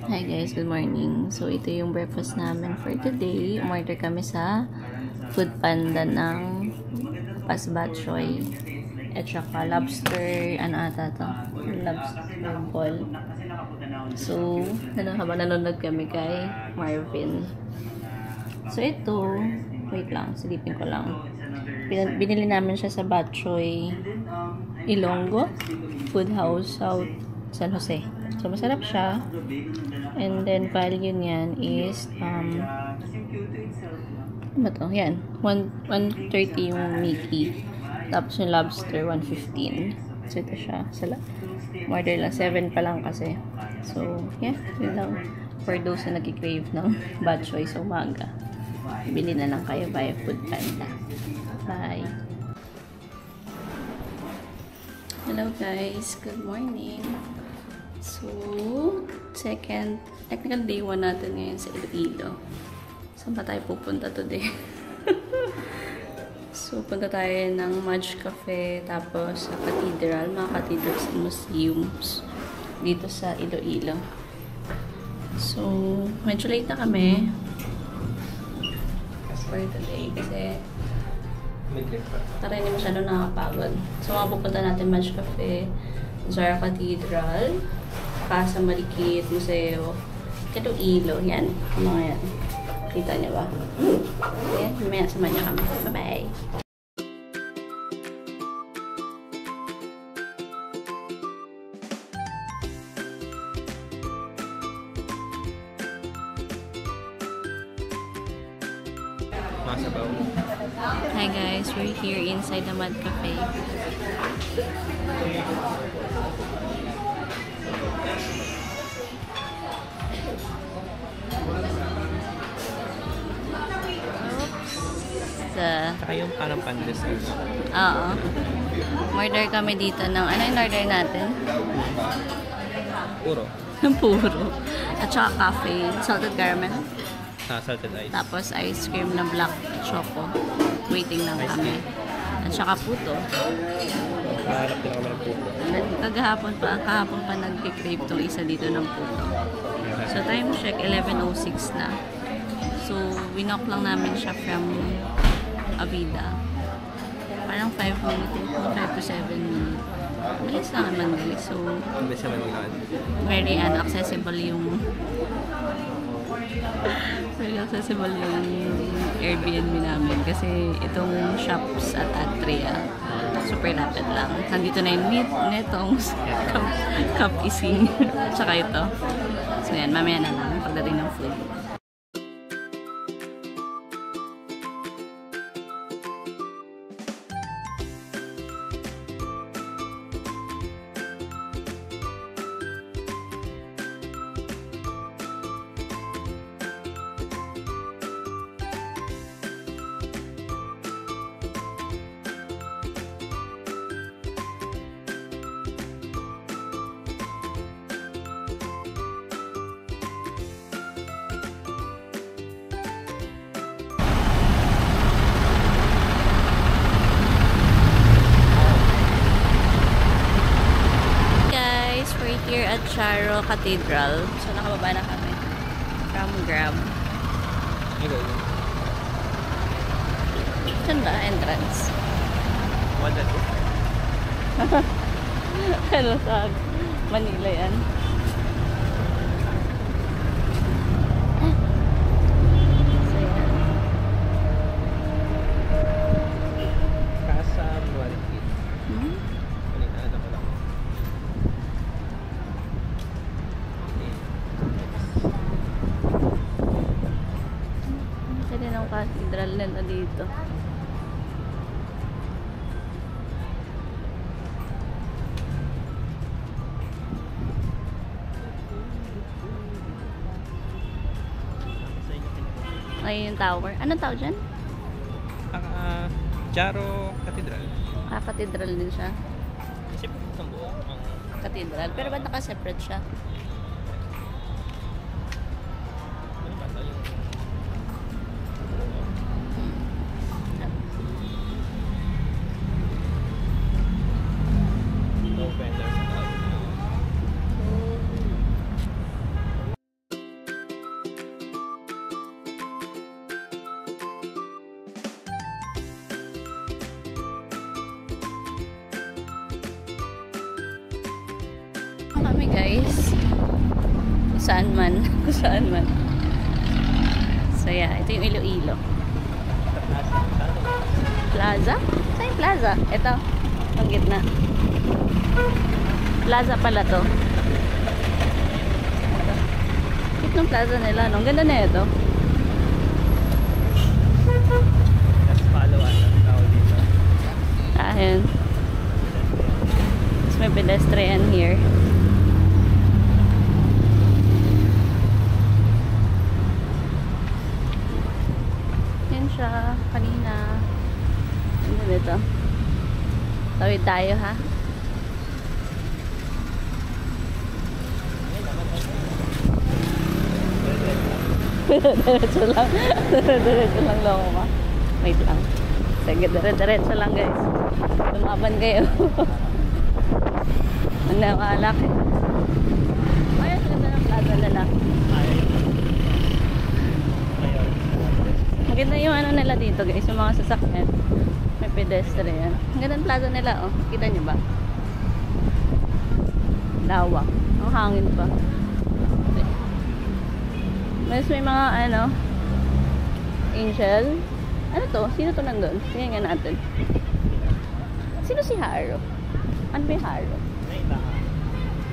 Hi guys, good morning. So ito yung breakfast namin for today. Umorder kami sa Food Panda ng pasbatchoy at saka lobster, ano ata to? Lobster ball. So, habang nanonood kami kay Marvin. So ito, wait lang, silipin ko lang. Binili namin siya sa Batchoy Ilonggo Food House, South San Jose. So masarap siya. And then, value niyan is, ano ba to? Yan. 130 yung Mickey. Tapos yung lobster, 115. So, ito siya. Order lang. 7 pa lang kasi. So, yeah. Yun lang. For those na nag-crave ng batchoy sa umaga. Bili na lang kayo via Food Panda. Bye! Hello guys! Good morning! So, second, technical day 1 natin ngayon sa Iloilo. Saan ba tayo pupunta today? So, punta tayo ng Mudge Cafe, tapos sa Cathedral, mga cathedrals and museums dito sa Iloilo. So, medyo late na kami for today kasi para hindi masyado nakakapagod. So, mga pupunta natin Mudge Cafe, Zara Cathedral, Casa Marikit, Museo, Iloilo, yan. Mga yan. Kita niyo ba? Ayan, mamaya samahan niyo kami. Bye-bye! Hi guys, we're here inside the Mud Cafe. Saka yung parang pan-dessert. Oo. Order kami dito ng, ano yung order natin? Puro. Puro. At saka cafe, salted caramel. Salted ice. Tapos ice cream na black choco. Waiting lang kami. At saka puto. Maharap din ako ng puto. Kahapon pa nag-crave tong isa dito ng puto. So time check, 11:06 na. So, winok lang namin siya from Avida. Parang 5 minutes, 5 to 7 minutes. Malis lang naman guys. So, very accessible yung Airbnb namin kasi itong shops at Atria super lapit lang. Nandito na yung Netong's, Cup Ising, tsaka ito. So yan, mamaya na lang pagdating ng food. We're here at Charo Cathedral. So, nakababa na kami from Grab. Saan ba? Entrance. Wala to. Ano sa Manila yan? So, yan. Casa Marikit. Cathedral na dito. Ayun yung tower. Anong tawag dyan? Charo Cathedral. Cathedral din siya. Kasi itong buo ang Cathedral. Pero ba't naka-separate siya? guys. Kung saan man. Kung saan man. So yeah, ito yung Iloilo. Plaza? Saan yung plaza? Ito. Ang gitna. Plaza pala to. Ito. Cute ng plaza nila. No? Ang ganda na ito. Just follow ang tao dito. Ayan. Tapos may pedestrian here. Yan siya. Kanina. Ano dito? Tawid tayo ha. Diretso lang. Diretso lang loko ka. Wait lang. Sige, diretso lang guys. Lumaban kayo. Ang nakalak. Ayos, ganda ng plaza nila. Maganda yung ano nila dito guys, yung mga sasakyan. May pedestrian. Ang ganda ng plaza nila oh. Kita nyo ba? Lawak. Ang hangin pa. Mas may mga ano Angel. Ano to? Sino to nandun? Tingnan nga natin. Sino si Haro? Ano ba yung Haro?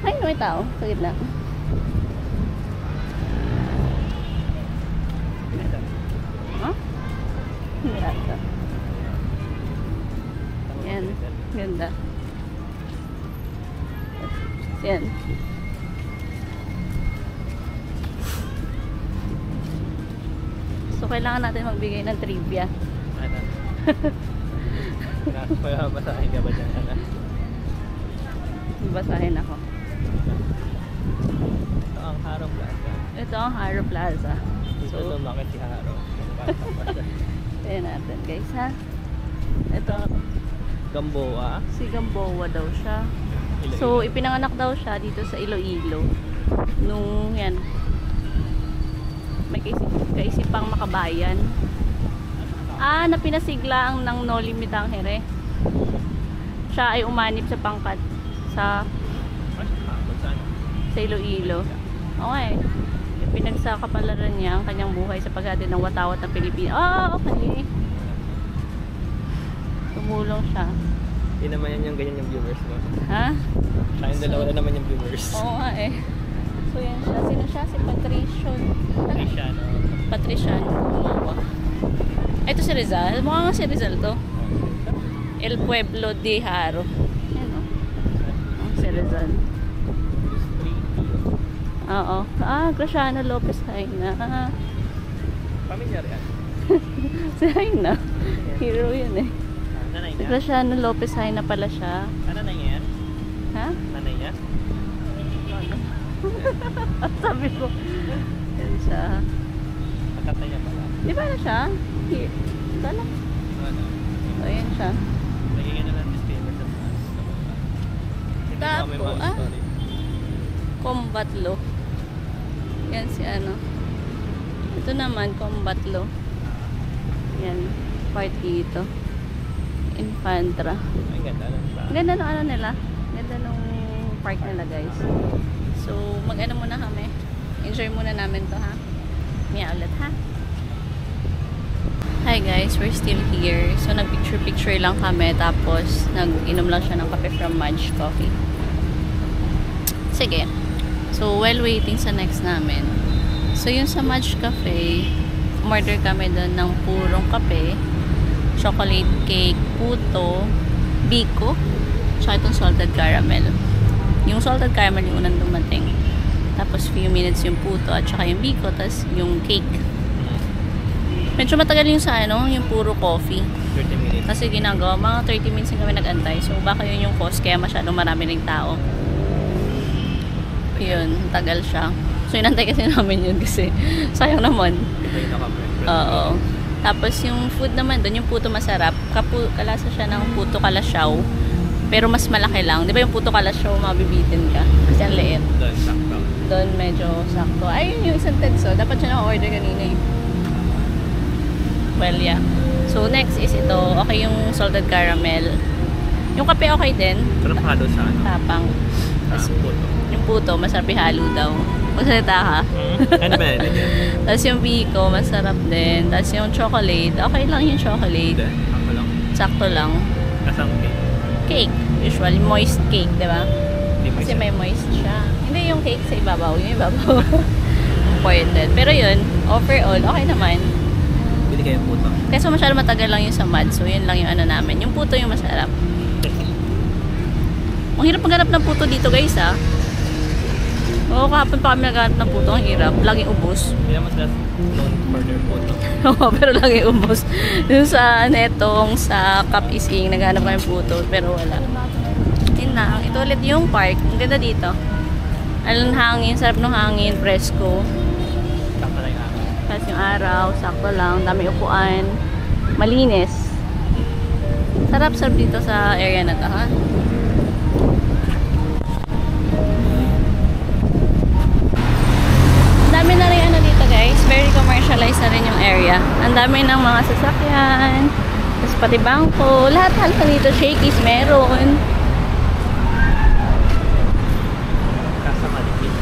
Ay, no, may tao. Sa gitna. Huh? Hindi ata. Yan. Ganda. Yan. So, kailangan natin magbigay ng trivia. Ano? Kaya basahin ka ba dyan? Basahin ako. Ito ang Haro Plaza. Ito ang Haro Plaza. Dito lumaki si Haro. Tignan natin guys ha. Ito. Gamboa. Si Gamboa daw siya. Iloilo. So, ipinanganak daw siya dito sa Iloilo. Nung yan. May kaisipang makabayan. Na pinasigla ang ng No Limit Angere. Siya ay umanib sa pangkat sa Iloilo. Okay. Pinagsakapalaran niya ang kanyang buhay sa paghatid ng watawat ng Pilipinas. Okay. Tumulong siya. Hindi naman yan yung ganyan yung viewers mo. Ha? Siya yung dalawa na naman yung viewers. Oo nga eh. So yan siya. Sino siya? Si Patriciano. Cristiano. Patriciano. Ito si Rizal. Mukha nga si Rizal to. El Pueblo de Haro. Yan o. Si Rizal. Oo. Graciano Lopez Haina. Pamilyar yan. Si Haina. Hero yun eh. Nanay Si niya? Graciano Lopez Haina pala siya. Nanay niya yan? Ha? Nanay niya? Sabi ko. Yan siya. Pagkatay niya pala. Di ba na siya? Here. Ito lang. Ano? O yan siya. Lagyan na lang disclaimer sa taas. Tapo, Combat Law. Yan si ano. Ito naman, Combat Law. Yan. Party ito. Infantra. Ay, ganda lang ba? Ganda nung ano nila. Ganda nung park nila guys. So, mag-ano muna kami. Enjoy muna namin to ha. Mia ulit ha. Hi guys, we're still here. So, nag-picture-picture lang kami. Tapos, nag-inom lang siya ng kape from Mudge Coffee. Sige. So, while waiting sa next namin. So, yung sa Mudge Cafe, umorder kami doon ng purong kape, chocolate cake, puto, biko, tsaka itong salted caramel. Yung salted caramel yung unang dumating. Tapos, few minutes yung puto at tsaka yung biko, tapos yung cake. Medyo matagal yung sa ano, yung puro coffee. 30 minutes. Kasi ginagawa, mga 30 minutes na kami nag-antay. So, baka yun yung cost, kaya masyadong marami ring tao. Yun, tagal siya. So, inantay kasi namin yun kasi sayang naman. Iba yung nakaprint. Oo. Tapos, yung food naman doon, yung puto masarap. Kalasa siya ng puto kalasyaw. Pero mas malaki lang. Di ba yung puto kalasyaw, mabibitin ka? Kasi ang liit. Doon, sakto. Doon medyo sakto. Ayun yung isang tenso. Dapat siya naka-order kanina eh. Well, yeah. So, next is ito. Okay yung salted caramel. Yung kape okay din. Sarap halo sa ano? Tapang. Tapos, Puto. yung puto, masarap ihalo daw. Magsalita ka. Ano ba yan? Tapos yung biko, masarap din. Tapos yung chocolate, okay lang yung chocolate. Hindi. Ako lang. Sakto lang. Kasang cake. Cake. Usually, moist cake, di ba? Hindi mo Kasi isa. may moist siya. Hindi yung cake sa ibabaw. Yung ibabaw. Pointed. Pero yun, overall, okay naman. Bili kayo puto. Kasi masyado matagal lang yung sa mud. So, yun lang yung ano namin. Yung puto yung masarap. Ang hirap maghanap ng puto dito, guys, ah. Oo, kahapon pa kami naghanap ng puto. Ang hirap. Laging ubos. Hindi naman sila known for their puto. Oo, pero laging ubos. Yung sa netong, sa Cap Ising, naghanap kami puto. Pero wala. Yun lang. Ito ulit yung park. Ang ganda dito. Alam, hangin. Sarap ng hangin. Presko. Sakto lang yung akin. Tapos yung araw. Sakto lang. Dami upuan. Malinis. Sarap-sarap dito sa area na to, ha? Dami na rin ano dito, guys. Very commercialized na rin yung area. Ang dami ng mga sasakyan. Tapos pati bangko. Lahat halos dito. Shakey's meron. Kasa malikit.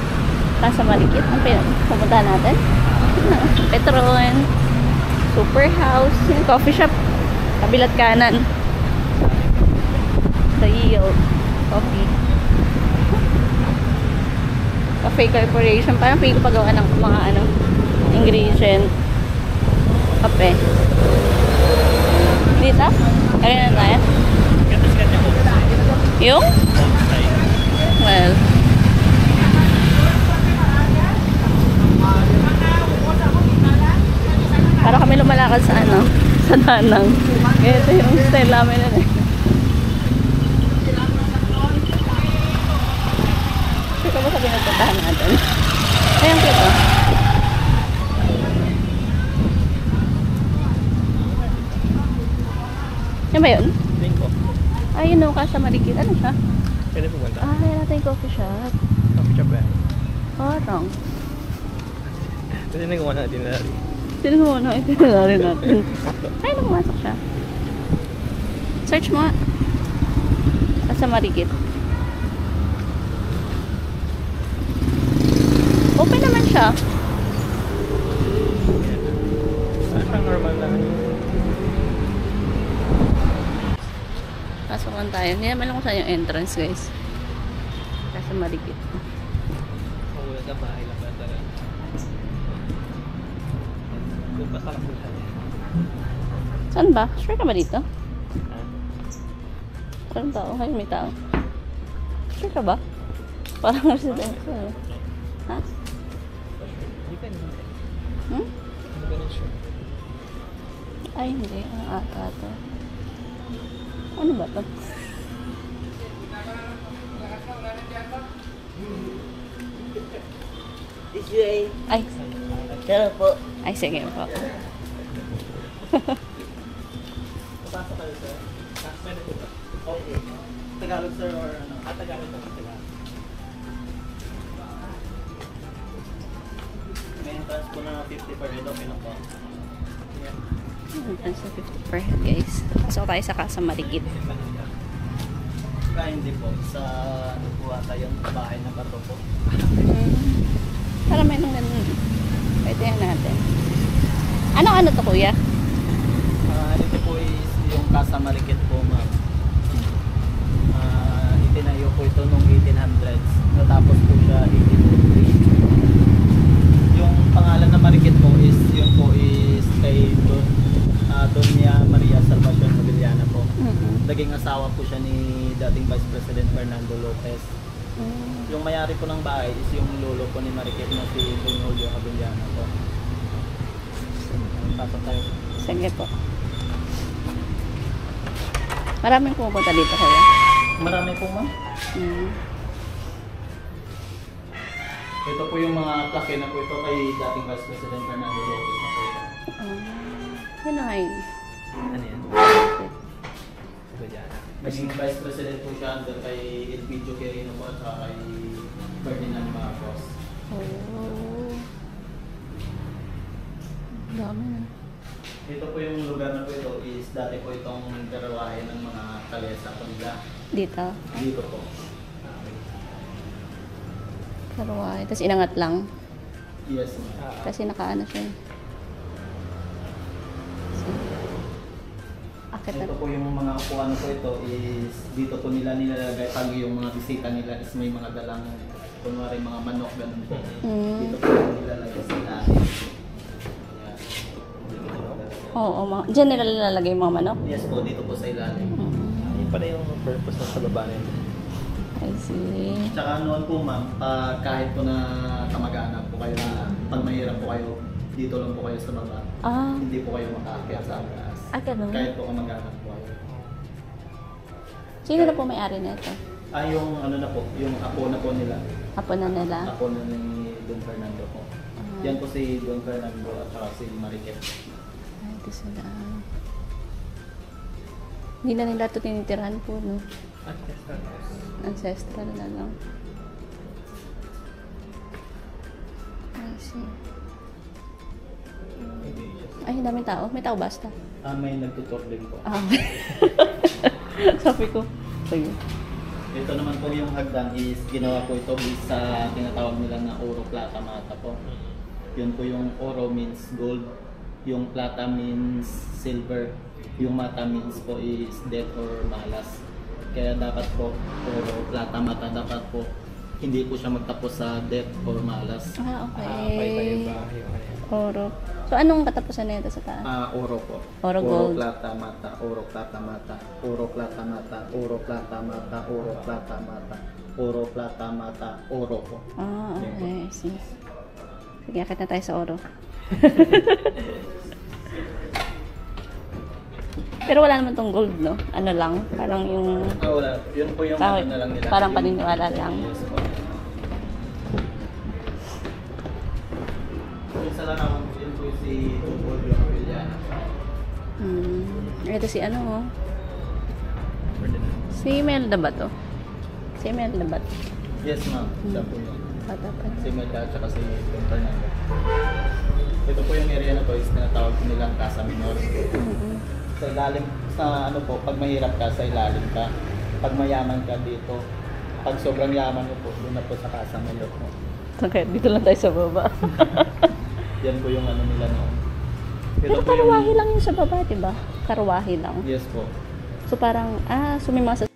Kasa Marikit. Ang pumunta natin. Petron. Super House. Yung coffee shop. Kabilat kanan. The Yield. Coffee. Cafe Corporation. Parang feel ko pagawa ng mga ano, ingredient. Kape. Dito? Kaya na tayo? Ganda sikat yung homestay. Yung? Homestay. Well. Para kami lumalakad sa ano, sa danang. Ito yung style namin nun eh. Ito ba sa pinupuntahan natin? Ayun kito. Yan ba yun? Tingin ko. Ayun o, Casa Marikit. Ano siya? Pwede pumunta. Ah, kaya natin yung coffee shop. Coffee shop ba? Parang. Kasi nagawa natin na rin. Sino mo na itinerary natin? Ay, pumasok siya. Search mo. Casa Marikit. Open naman siya. Parang normal lang. Pasukan tayo. Hindi naman lang kung saan yung entrance, guys. Casa Marikit. Wala na bahay lang ba talaga? Kung pasarap mo siya. Saan ba? Sure ka ba dito? Ha? Parang tao. Ayun, may tao. Sure ka ba? Parang residential. Ha? Hindi ka naman. Hmm? Hindi ka rin sure. Ay, hindi. Ang ata to. Ano ba to? Ay. Pero po, Ay, sige po. Papasok kayo sir. Pwede po ba? okay. Tagalog sir or ano? Tagalog ba? Tagalog. May entrance po na 50 per head, okay na po. Entrance na 50 per head, guys. Pasok tayo sa Casa Marikit. Hindi po. Sa ano po ata yung bahay na bato po. Para may nung ganun. Pwede yan natin. Ano to, kuya? Ito po is yung Casa Marikit po, ma'am. Itinayo po ito noong 1800s. Natapos po siya 1803. Yung pangalan na Marikit po is, yun po is kay Doña Maria Salvacion Mobiliana po. Naging asawa po siya ni dating Vice President Fernando Lopez. Yung mayari po ng bahay is yung lolo po ni Marikit na si Don Julio Abellana po. Pasok tayo. Sige po. Maraming pumunta dito, kuya. Marami po, ma'am. Ito po yung mga plaque na po ito kay dating Vice President Fernando Lopez na po ito. Ano ay? Ano yan? Ito dyan. Naging Vice President po siya under kay Elpidio Quirino po at saka kay Ferdinand Marcos. Oh. Dami na. Ito po yung lugar na po ito is dati po itong karawahe ng mga kalesa po nila. Dito? Dito po. Karwahe. Tapos inangat lang. Yes. Kasi nakaano siya. So, akit na. Ito po yung mga upuan po ito is dito po nila nilalagay pag yung mga bisita nila is may mga dalang kunwari mga manok ganun po. Dito po nilalagay sa ilalim. Ayan. Oo, dyan nila lalagay yung mga manok. Yes po, dito po sa ilalim. Yun pala yung purpose ng sa baba nito. I see. Tsaka noon po ma'am, kahit po na kamag-anak po kayo na pag mahirap po kayo, dito lang po kayo sa baba. Ah, Hindi po kayo makaakyat sa taas. ganun. Kahit po kamag-anak po kayo. Sino na po may-ari na ito? Yung ano na po, yung apo na po nila. Apo na nila? Apo na ni Don Fernando po. Yan po si Don Fernando at saka si Mariket. Ay, ito sila. Hindi na nila ito tinitirahan po, no? Ancestral na lang. I see. Ay, daming tao. May tao basta. May nagtutor din po. Ah. Sabi ko. Sige. Ito naman po yung hagdan is ginawa po ito based sa tinatawag nila na oro, plata, mata po. Yun po yung oro means gold, yung plata means silver, yung mata means po is death or malas. Kaya dapat po oro, plata, mata, dapat po hindi po siya magtapos sa death or malas. Ah, Pay-pay okay. ba? Oro. So, anong katapusan na ito sa taas? Oro po. Oro, gold. Plata, mata, oro, plata, mata, oro, plata, mata, oro, plata, mata, oro, plata, mata, oro, plata, mata, oro po. Ah, okay. I see. Sige, akit na tayo sa oro. Pero wala naman tong gold, no? Ano lang? Parang yung... Wala. Yun po yung Tawag, ano na lang nila. parang Yung- paniniwala lang. Yes po. Yung sa larawan po, yun po si Tungkol Villana. Ito si ano, oh. Si Imelda ba to? Si Imelda ba to? Yes ma'am, siya po yun. Bata pa. Si Melda at saka si Don Fernando. Ito po yung area na to is tinatawag nilang Casa Minor. Sa ilalim, sa ano po, pag mahirap ka, sa ilalim ka. Pag mayaman ka dito. Pag sobrang yaman mo po, doon na po sa Casa Minor po. Okay, dito lang tayo sa baba. Yan po yung ano nila noon. Pero po karwahe lang yung sa baba, diba? Karwahe lang. Yes po. So parang, so may mga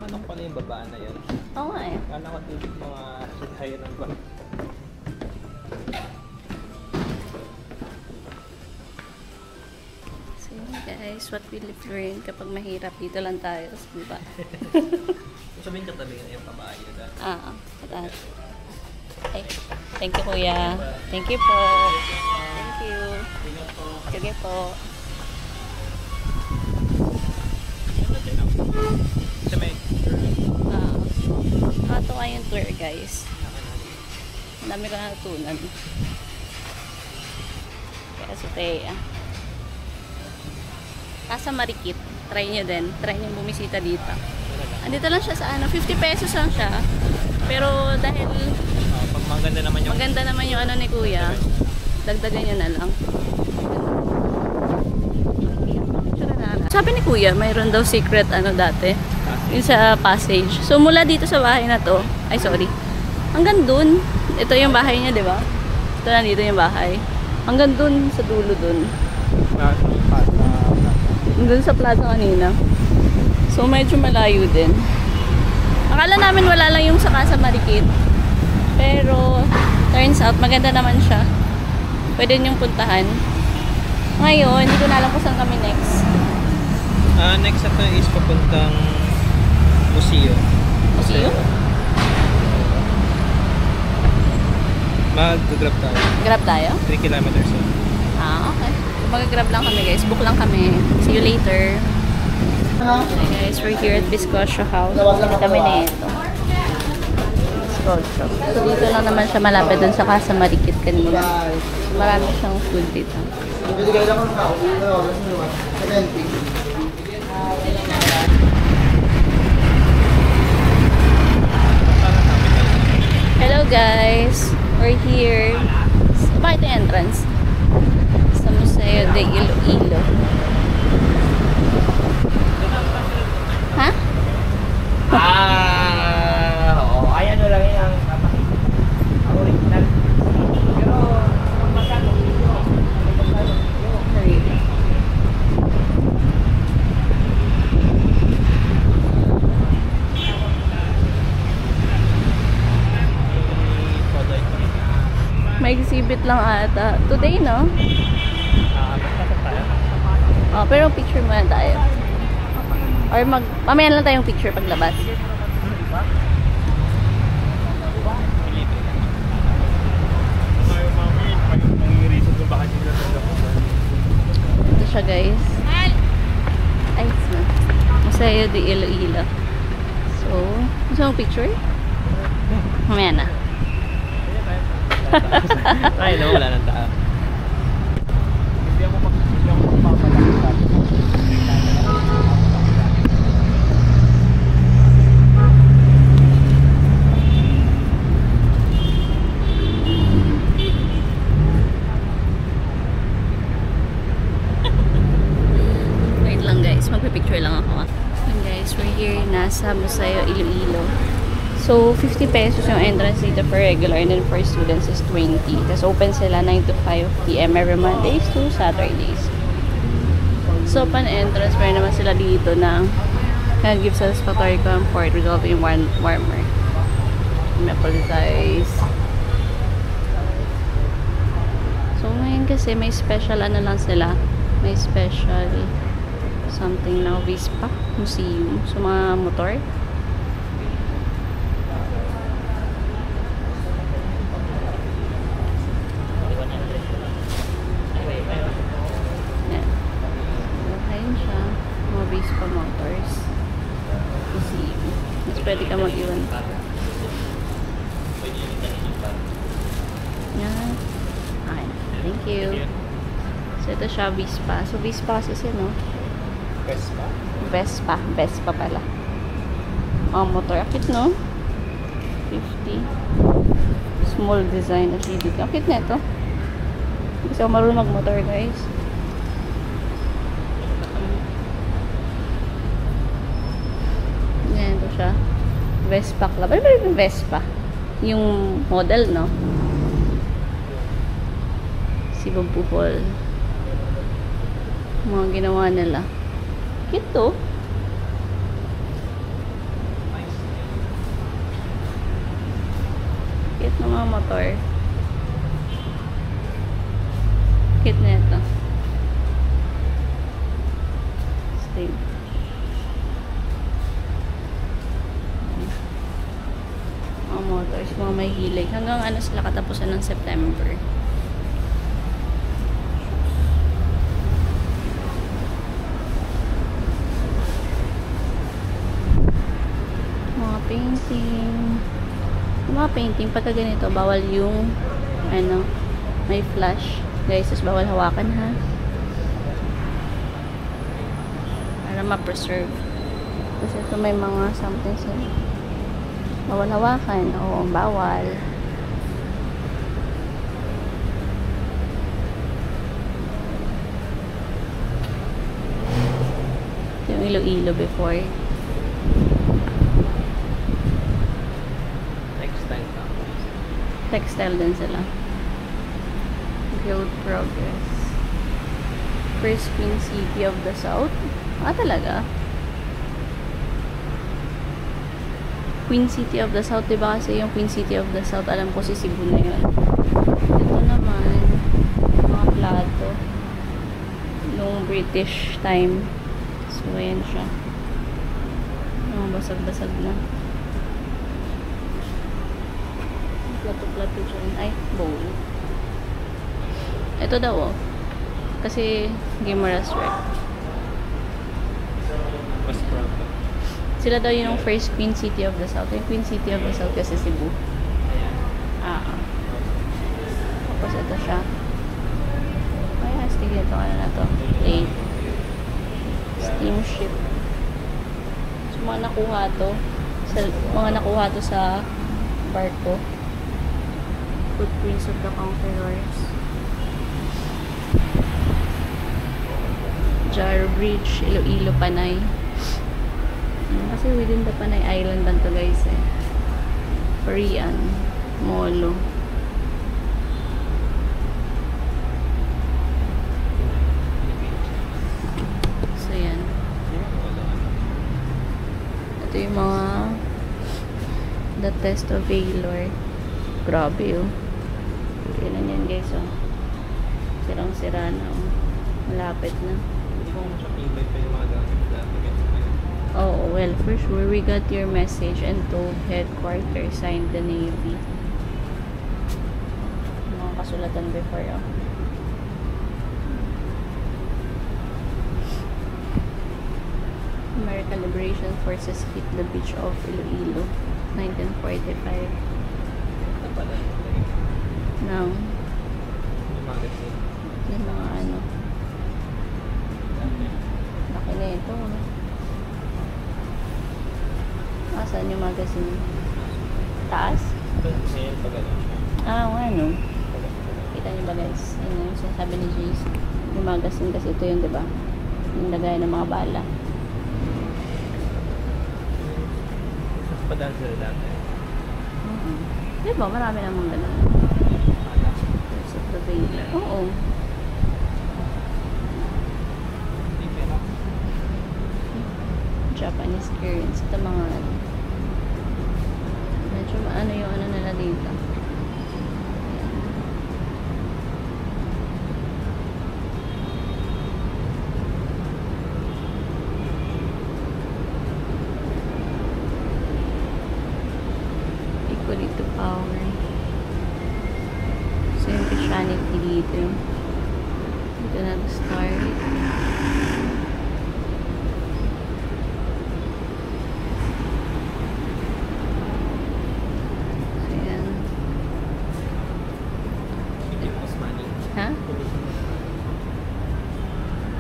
Anong pala yung babaan na yun? Oo nga eh. Kala ko dito mga high ng ba? So guys, what we learn kapag mahirap, dito lang tayo sa baba. Sabihin katabi na yung babae yun. Pataas. Okay. Thank you, kuya. Thank you po. Thank you. Sige po. Nakatuwa yung tour, guys. Ang dami ko natutunan. Kaya si Thea. Casa Marikit. Try nyo din. Try nyo bumisita dito. Andito lang siya sa ano, 50 pesos lang siya. Pero dahil Pag maganda naman yung ano ni kuya, dagdagan nyo na lang. Sabi ni kuya, mayroon daw secret ano dati. Yung sa passage. So mula dito sa bahay na to, ay sorry, hanggang dun, ito yung bahay niya, di ba? Ito na dito yung bahay. Hanggang dun sa dulo dun. Dun sa plaza kanina. So medyo malayo din. Akala namin wala lang yung sa Casa Marikit. Pero turns out maganda naman siya. Pwede niyong puntahan. Ngayon, hindi ko na alam kung saan kami next. Next ito is papuntang museo. Museo? Mag-grab tayo. Grab tayo? 3 kilometers. Okay. Mag-grab lang kami guys. Book lang kami. See you later. Okay guys, we're here at Viscosio House. Hindi kami na ito. Viscosio. So dito lang naman siya malapit dun sa Casa Marikit kanina. Marami siyang food dito. Hello guys! We're here. Bakit yung entrance? Sa Museo de Iloilo. Ha? Oo. Ayan o lang yung original. Pero, kung magkano? May exhibit lang ata. Today, no? Oh, pero picture muna tayo. Or mamaya lang tayong picture paglabas. Ito siya guys. Ay, Museo de Iloilo. So, gusto mong picture? Mamaya na. Ay, no, wala nang tao. Hindi ako Wait lang guys, magpipicture lang ako. And guys, we're here nasa Museo Iloilo. So, 50 pesos yung entrance dito for regular and then for students is 20. Tapos open sila 9 to 5 p.m. every Mondays to Saturdays. So, pan-entrance, meron naman sila dito na gives us satisfactory comfort resulting in warmer. Maple size. So, ngayon kasi may special ano lang sila. May special something na Vespa Museum. So, mga motor. Vespa Motors. Mas pwede ka mag-iwan. Yan. Okay. Thank you. So, ito siya, Vespa. So, Vespa kasi siya, no? Vespa? Vespa. Vespa pala. Motor. Akit, no? 50. Small design at dito. Akit na ito. Kasi ako marunong mag-motor, guys. Siya. Vespa Club. Ano ba yung Vespa? Yung model, no? Si Bubuhol. Mga ginawa nila. Cute to. Cute ng mga motor. Cute na ito. Same. Mga motors, mga may hilig. Hanggang ano sila katapusan ng September. Mga painting. Mga painting, pagka ganito, bawal yung ano, may flash. Guys, bawal hawakan ha. Para ma-preserve. Kasi ito may mga something sila. Bawal hawakan. Oo, bawal. Yung Iloilo before. Textile din sila. Growth Progress. First Queen City of the South. Talaga? Queen City of the South, diba kasi yung Queen City of the South, alam ko si Cebu na yun. Ito naman, mga plato. Nung British time. So, ayan siya. Basag-basag na. Plato-plato dyan. Ay, bowl. Ito daw, oh. Kasi, Guimaras Rec. Sila daw yung first Queen City of the South. Yung Queen City of the South kasi Cebu. Tapos ito siya. Ay, astig ito. Ano na to? Plate. Steamship. So, mga nakuha to sa barko. Footprints of the Conquerors. Jar Bridge, Iloilo, Panay. Kasi within the Panay Island lang to guys eh. Korean, Molo. So yan. Ito yung mga The Test of Valor. Grabe oh. Tignan yan guys oh. Sirang-sira na oh. Malapit na. Oh, well, for sure, we got your message and told headquarters, signed the Navy. Mga kasulatan before, oh. American Liberation Forces hit the beach of Iloilo, 1945. Now, yung mga ano. Laki na ito, oh. Saan yung magazine? Taas? Ano? Kita nyo ba guys? Yun yung sinasabi ni Jace. Yung magazine kasi ito yun, diba? Yung lagay ng mga bala. Padaan sila dati. Diba? Marami namang ganun. Sa Pravela. Oo. Japanese currency. Ito mga ano. Medyo maano yung ano nila dito. Equally to power. So yung Christianity dito. Dito nag-start.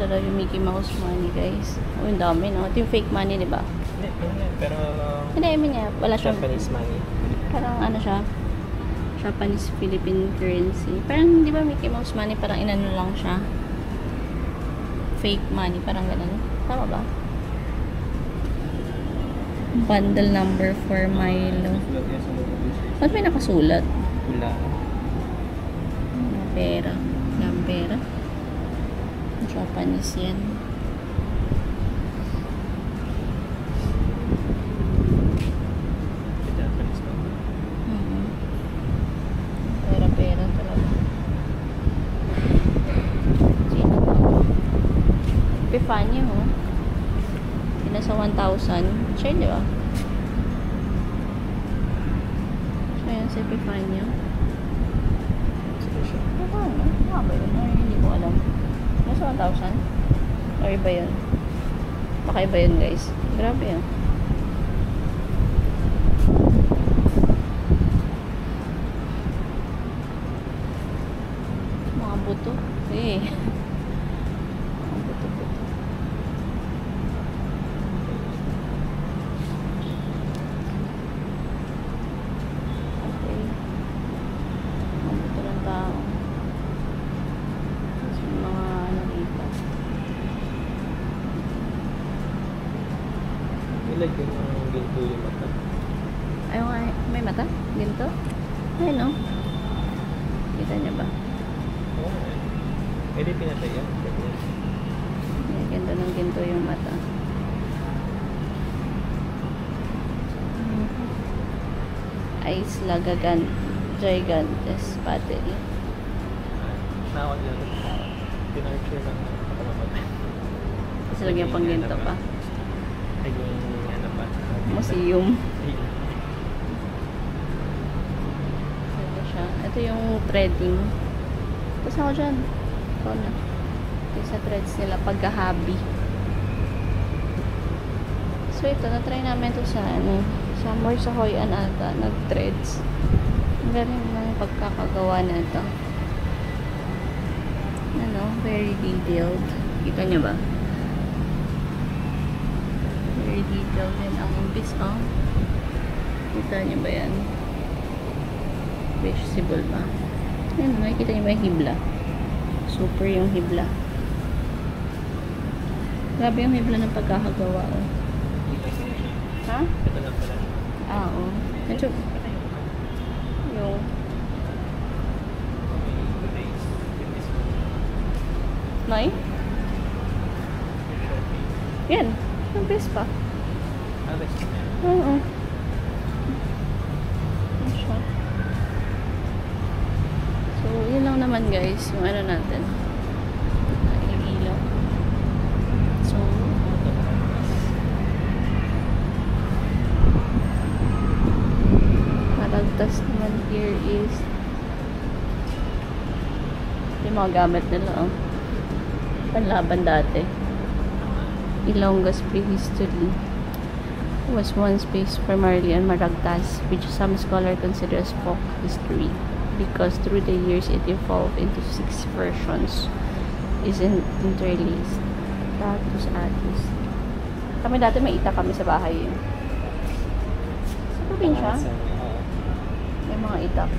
Ito yung Mickey Mouse money guys. Oh, yung dami no. Ito yung fake money, di ba? Hindi, pero hindi, I mean wala siyang Japanese money. parang ano siya, Japanese Philippine currency. Parang di ba Mickey Mouse money, parang inano lang siya. Fake money, parang ganun. Tama ba? Bundle number for Milo. Ba't may nakasulat? Wala. Pera. Pera. Japanese yan. Japanese money. Epifanio, oh. Yung nasa 1,000. Siya, di ba? Siya yan sa Epifanio. Ano? Ano ba yun? Ay, hindi ko alam. Nasa 1,000? Or iba yun? Baka iba yun, guys. Grabe yun. Mga buto. Eh. Mga buto-buto. Okay. Mga buto ng tao. Tapos may mga ano dito. Ilag yung ginto yung mata. Ayaw nga, may mata? Ginto? Ay, no? Kita niya ba? Oo. Pwede pinatay yan. May ganda ng ginto yung mata. Isla Gigantes Battery. Nawag yan. Pinarture ng pagkamatay. Kasi lagyan pang ginto pa. Ay, yung ano pa. Museum. Ito siya. Ito yung threading. Tapos ako dyan. Ito na. Ito sa threads nila pagka-hobby. So ito, na-try namin ito sa ano, sa more sa Hoyan ata, nag-threads. Ang galing ng pagkakagawa na ito. Ano, very detailed. Kita niyo ba? Very detailed din ang umpis, oh. Kita niyo ba yan? Visible ba? Ayan, makikita niyo ba yung hibla? Super yung hibla. Grabe yung hibla ng pagkakagawa, oh. Ha? Ito lang pala. Ah, oo. Medyo, yung, Nay? Yan. Yung base pa. Oo. Yan siya. So, yun lang naman guys. Yung ano natin. Yung ilaw. So, malagtas naman here is yung mga gamit nila, oh. Panlaban dati. Ilonggo's prehistory was once based primarily on Maragtas, which some scholars consider as folk history, because through the years it evolved into 6 versions, isn't interlaced. Status atis. Kami dati may ita kami sa bahay. Sa probinsya, may mga itak.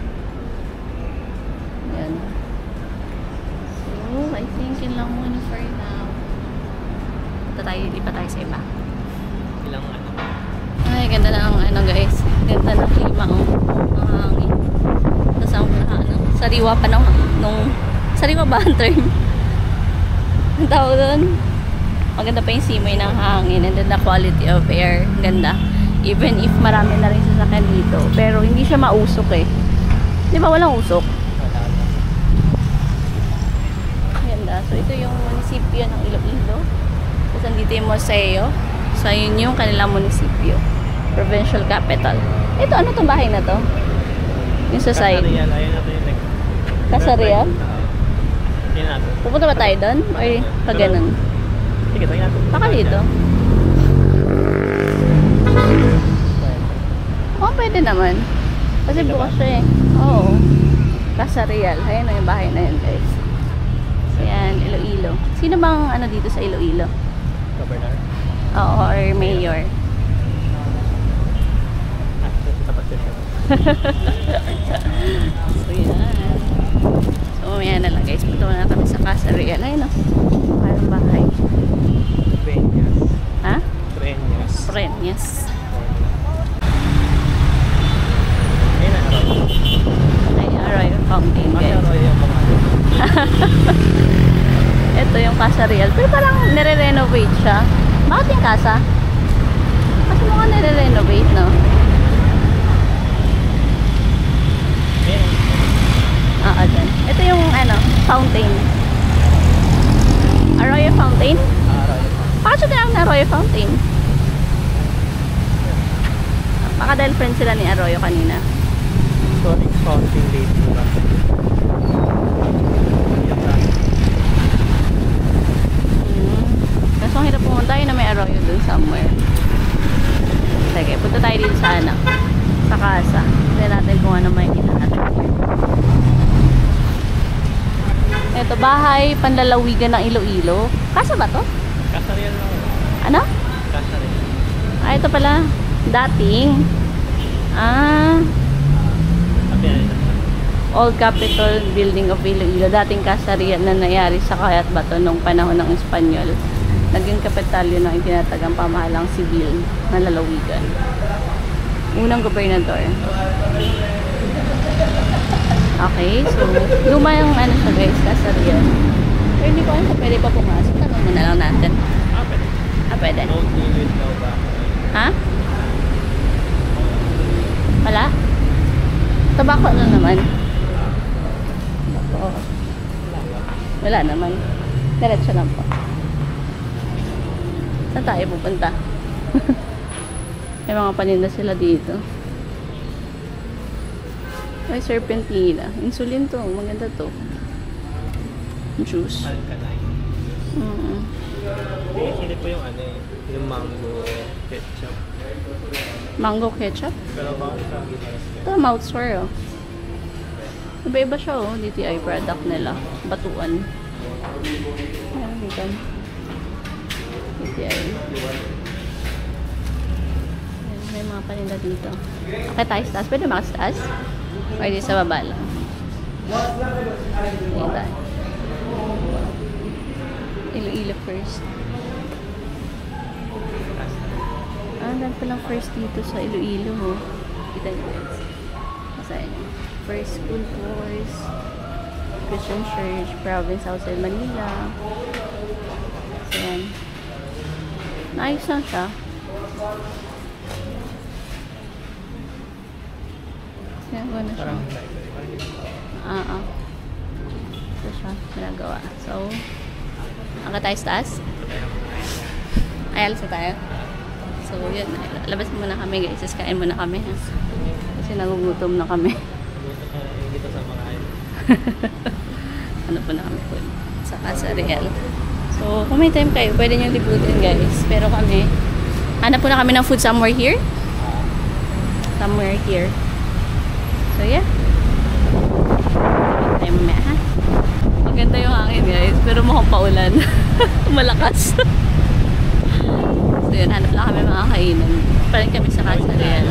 Yan. So, I think yun lang muna for now. Lipat tayo sa iba. Ilang ano. Ay, ganda na ang ano guys. Ganda ng klima, oh. Ang hangin. Tapos ang ano, sariwa pa nung sariwa ba ang term? Ang tawag doon? Maganda pa yung simoy ng hangin and then the quality of air. Ganda. Even if marami na rin sasakyan dito. Pero hindi siya mausok eh. Di ba walang usok? Ganda. So ito yung munisipyo ng Iloilo. Tapos andito yung museo. So yun yung kanilang munisipyo. Provincial capital. Ito, ano itong bahay na to? Yung sa side. Kasarial. Ayun natin yung next. Kasarial? Yun natin. Pupunta ba tayo doon? Or pag ganun? Sige, tayo natin. Baka dito. Oo, pwede naman. Kasi bukas siya eh. Oo. Kasarial. Ayun na yung bahay na yun guys. So yan, Iloilo. Sino bang ano dito sa Iloilo? Governor. Oo, or mayor. Tapat siya. So yan. So mamaya na lang guys. Punta na kami sa Kasarial. Ayun o. Parang bahay. Prenyas. Ha? Prenyas. Prenyas. Ayun na, Arroyo. Ay, Arroyo Fountain Kasi guys. Arroyo yung mga Ito yung Casa Real. Pero parang nire-renovate siya. Bakit yung casa? Kasi mukhang nire-renovate, no? Ah, dyan. Ito yung, ano, fountain. Arroyo Fountain? Arroyo. Arroyo Fountain. Baka dahil friend sila ni Arroyo kanina. Sonic Fountain Lake diba? Kaso ang hirap pumunta yun na may Arroyo dun somewhere. Sige, punta tayo dito sa anak. Sa casa. Tignan natin kung ano may kita natin. Ito, bahay panlalawigan ng Iloilo. Casa ba to? Kasarian lang. Ano? Kasarian. Ah, ito pala. Dating. Sabi na Old Capitol Building of Iloilo. Dating kasarian na nangyari sa Kayat Bato nung panahon ng Espanyol. Naging kapitalyo ng itinatagang pamahalang sibil na lalawigan. Unang gobernador. Okay, so luma yung ano siya guys, kasarian. Pero hindi ko alam kung pwede pa pumasok. Tanong mo na lang natin. pwede. Ah, pwede. No toilet daw ba? Ha? Wala? Tabako na naman. Tabako. Wala naman. Diretso lang po. Saan tayo pupunta? May mga paninda sila dito. May serpentina. Insulin to. Maganda to. Juice. Alkaline. Hindi po yung ano eh. Yung mango ketchup. Mango ketchup? Pero baka isang gitas. Ito, mouth sore oh. Iba-iba siya oh. DTI product nila. Batuan. Ayan, dito. DTI. Ayan, may mga paninda dito. Okay tayo sa taas. Pwede mga sa taas? Or dito sa baba lang? Ayan tayo. Iloilo first. Dahil palang first dito sa Iloilo ho. Kita nyo guys. Masaya nyo. First school course. Christian Church. Province outside Manila. So yan. Naayos lang siya. Yan, gano'n siya. Parang Ito siya. Ginagawa. So, hanggang tayo sa taas. Ay, alas na tayo. So, yun. Labas muna kami guys. Just kain muna kami. Ha? Kasi nagugutom na kami. dito sa mga ayun. Ano po na kami po. Sa Casa Real. So, kung may time kayo, pwede nyo libutin guys. Pero kami, hanap po na kami ng food somewhere here. Somewhere here. So, yeah. Tayo mamaya ha. Maganda yung hangin guys. Pero mukhang paulan. Malakas. So yun, hanap lang kami mga kainan. Parin kami sa Casa Real.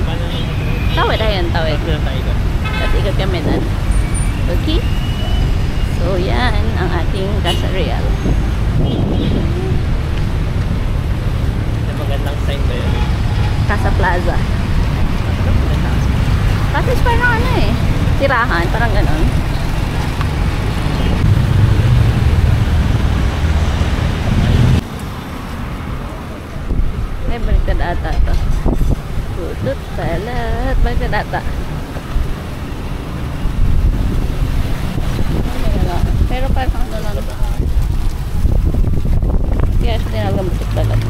Tawid, ayan, tawid. Tapos ikot kami doon. Okay? So yan, ang ating Casa Real. Magandang sign ba yun? Casa Plaza. Kasi parang ano eh, tirahan, parang ganon. May baliktad ata ito. Putut, salat. Baliktad ata. Pero parang ano lang. Kaya siya tinagamusik talaga.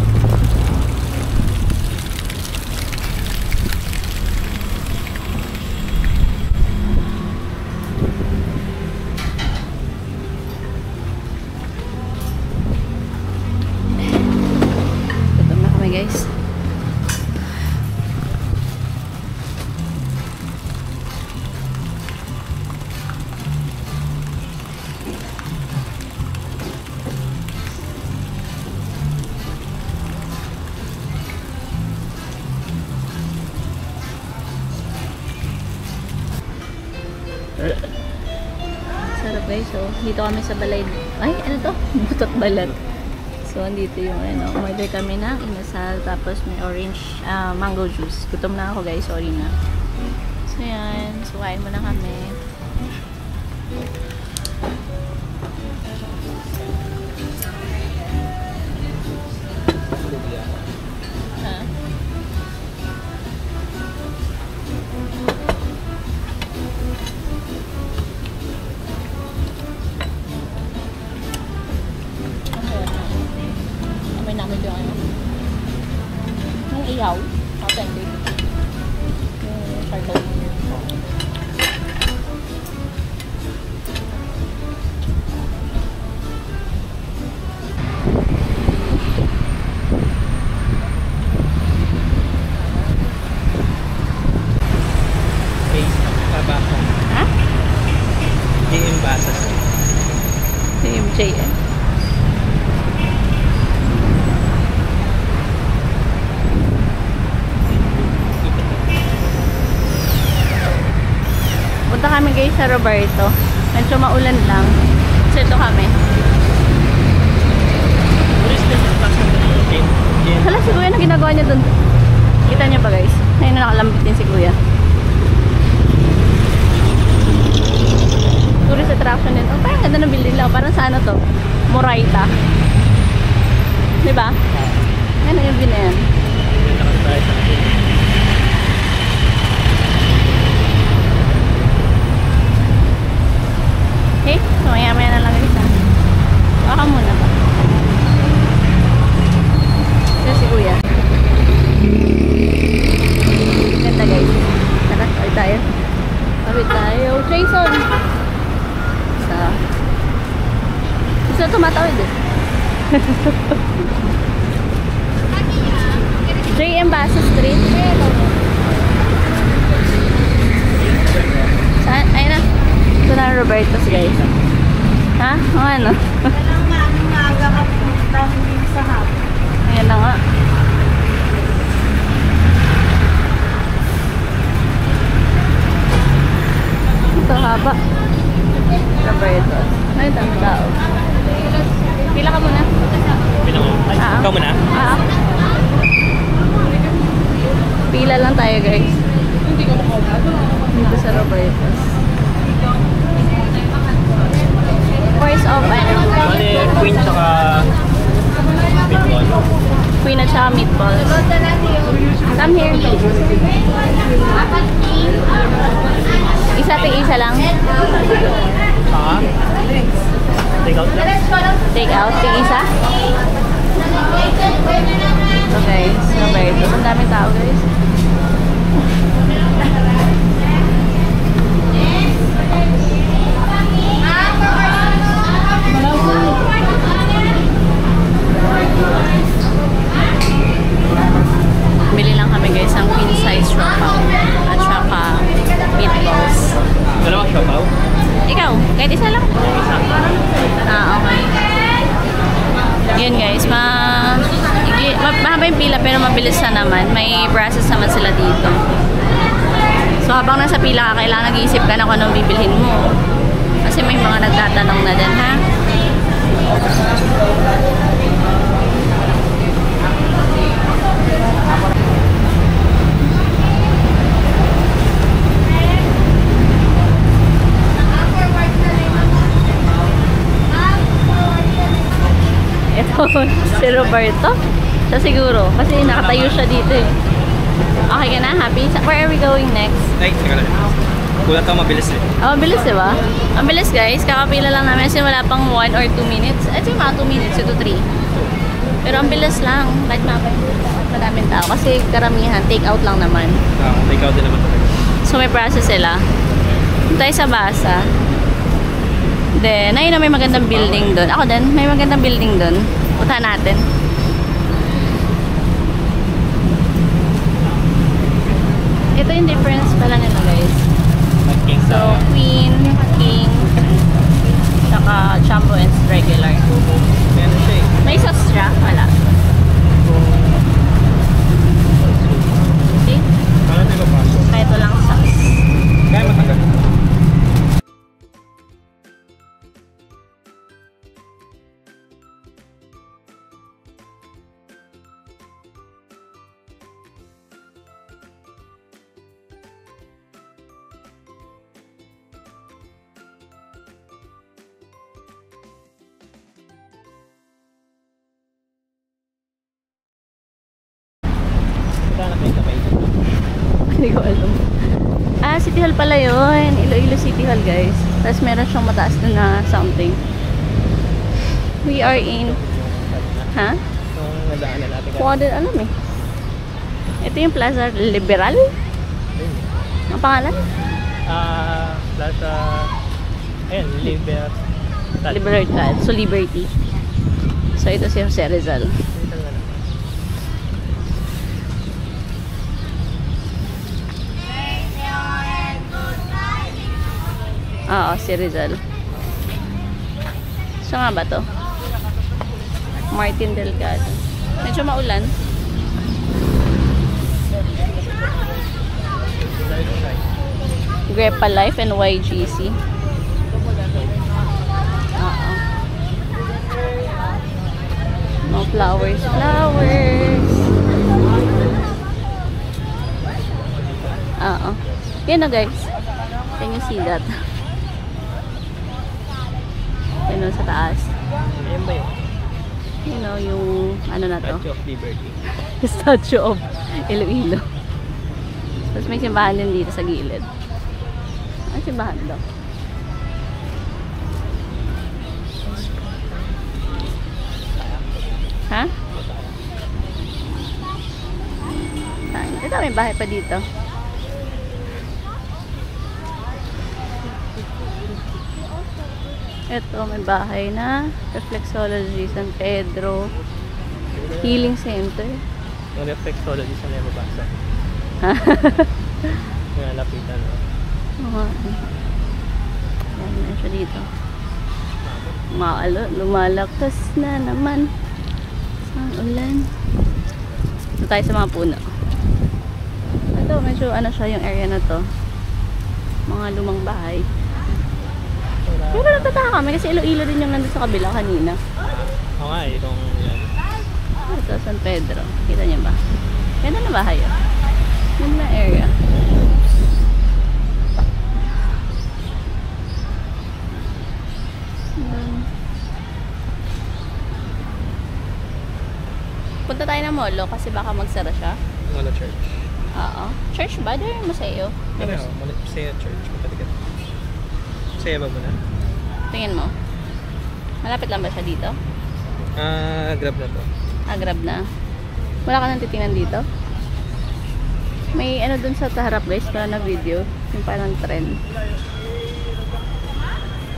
Guys. Sarap guys. So, dito kami sa balay. Ay, ano to? Butot balat. So, andito yung ano, order kami ng inasal, tapos may orange mango juice. Gutom na ako guys, sorry na. So, yan. So, kain muna kami. Ha? May namin yung ano. Team JM. Punta kami guys sa Roberto. Medyo maulan lang. So ito kami. Hala si Kuya, na ginagawa niya dun? Kita niya ba guys? Ayun na, nakalambit din si Kuya. Tourist attraction din. Oh, parang ganda ng building lang. Parang sa ano to? Moraita. Diba? Ano yung view na yan? Okay, so maya-maya na lang guys ha. Baka muna ba? Ito si Kuya. Ganda guys. Tara, kawit tayo. Kawit tayo. Jason! Gusto tumatawid eh. JM Basso Street. Saan? Ayun na. Ito na Roberto's guys. Ha? O ano? Ayan na nga. Ito haba. Roberto's. Ay, dami tao. Pila ka muna. Pila mo? Ikaw muna? Pila lang tayo guys. Dito sa Roberto's. First of ano? Bale, queen tsaka meatball. Queen at saka meatballs. Come here. Isa tig-isa lang. Saka? Take out lang. Take out, tig-isa. Okay, so Roberto's. Ang daming tao guys. Bili lang kami guys ang queen size siopaw at saka meatballs. Dalawang siopaw? Ikaw, kahit isa lang. Isa. Okay. Yun guys, mahaba yung pila pero mabilis na naman. May process naman sila dito. So habang nasa pila ka, kailangan nag-iisip ka na kung anong bibilhin mo. Kasi may mga nagtatanong na din ha. Ito, si Roberto. Siya siguro. Kasi nakatayo siya dito eh. Okay ka na? Happy? Where are we going next? Ay, teka lang. Kulat ako mabilis eh. Oh, mabilis diba? Ang bilis guys. Kakapila lang namin kasi wala pang 1 or 2 minutes. At yung mga 2 minutes to 3. Pero ang bilis lang. Kahit madaming tao. Kasi karamihan, take out lang naman. Take out din naman talaga. So may process sila. Tayo sa Basa. Then, ayun na may magandang building doon. Ako din, may magandang building doon. Punta natin. Ito yung difference pala nila guys. King So, queen, king, saka jumbo and regular. Meron siya eh. May sauce siya? Wala. Okay? Kala tayo papasok. Kaya ito lang sauce. Kaya matagal. Hindi ko alam. City Hall pala yun. Iloilo City Hall guys. Tapos meron siyang mataas na something. We are in... Ha? Yung nadaanan natin. Kung ano din alam eh. Ito yung Plaza Liberal? Ang pangalan? Plaza... Ayan, Libertad. So Liberty. So ito si Jose Rizal. Oo, si Rizal. Saan nga ba to? Martin Delgado. Medyo maulan. Grepa Life and YGC. No flowers. Yan na guys. Can you see that? Yan sa taas. Ayan ba yun? You know, yung ano na to? Statue of Liberty. Statue of Iloilo. Tapos may simbahan din dito sa gilid. Ang simbahan daw. Ha? Ito may bahay pa dito. Ito may bahay na Reflexology San Pedro Healing Center. Yung reflexology sa may mabasa. Yung alapitan. Yan na siya dito. Lumalakas na naman ang ulan. Ito tayo sa mga puno. Ito medyo ano siya yung area na to. Mga lumang bahay. Pero natataka kami kasi Iloilo din yung nandun sa kabila kanina. Oo nga eh, itong yan. Ito, San Pedro. Kita niyo ba? Ganda na bahay yun. Yun na area. Punta tayo ng molo kasi baka magsara siya. Molo Church. Oo. Church ba? Doon yung museo. Ano yun? Molo Church. Mapatikat. Masaya ba muna? Tingin mo. Malapit lang ba siya dito? Grab na to. Grab na. Wala ka nang titingnan dito? May ano dun sa taharap guys na video. Yung parang trend.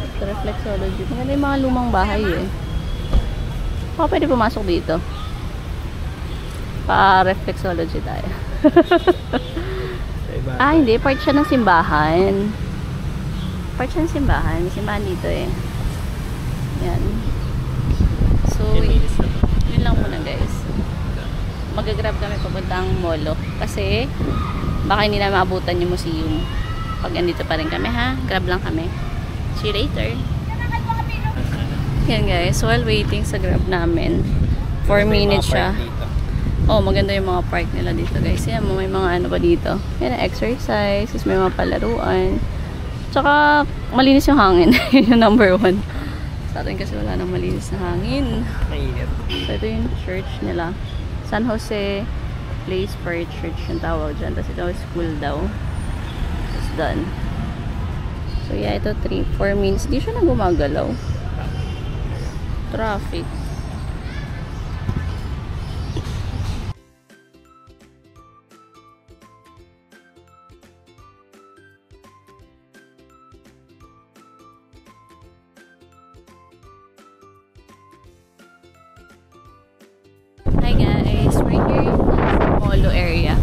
Ito, reflexology. Maganda yung mga lumang bahay eh. Baka pwede pumasok dito. Pa-reflexology tayo. Hindi. Part siya ng simbahan. Part siya ng simbahan. May simbahan dito eh. Yan. So, yun lang muna guys. Mag-grab kami papuntang molo. Kasi, baka hindi na maabutan yung museum. Pag andito pa rin kami ha. Grab lang kami. See you later. Yan guys. While waiting sa grab namin. 4 minutes siya. Oh, maganda yung mga park nila dito guys. Yan, may mga ano pa dito. Yan, exercise. May mga palaruan. Tsaka, malinis yung hangin. Yun yung number 1. Sa atin kasi wala nang malinis na hangin. Mainit. So, ito yung church nila. San Jose Place for Church yung tawag dyan. Tapos ito school daw. It's done. So, yeah, ito 3-4 minutes. Di siya na gumagalaw. Traffic. Hi guys, we're here in the Molo area.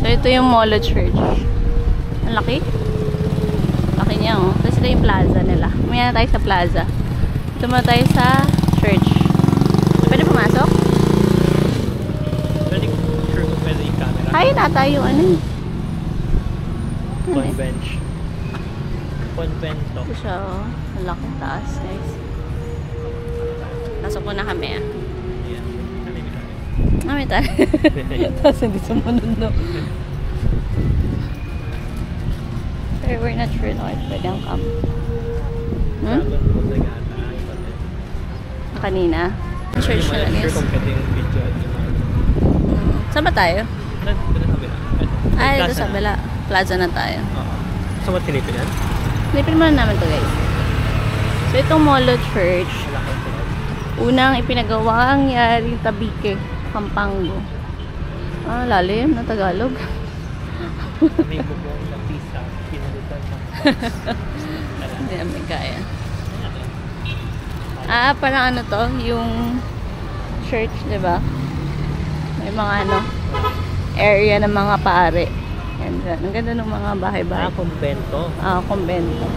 So ito yung Molo Church. Ang laki. Laki niya oh. Tapos ito yung plaza nila. Umaya na tayo sa plaza. Ito muna tayo sa church. Pwede pumasok? Pwede yung camera. Hay na tayo ano eh. Convento. Ito siya oh. Ang laki taas guys. Pasok muna kami ah. May tayo. Tapos hindi sumunod no. Pero we're not sure na pwede ang camp. Kanina. Church na lang guys. Saan ba tayo? Ito sa Bala. Plaza na tayo. So what tinipin yan? Tinipin muna namin to guys. So itong Molo Church. Unang ipinagawa ang yari Tabique. Pampanga. Lalim na Tagalog. May bubong na pisa. Pinalutan mo. Hindi namin kaya. Parang ano to, yung church, diba? May mga ano, area ng mga pare. Yan, ang ganda ng mga bahay-bahay. Kumbento. Kumbento.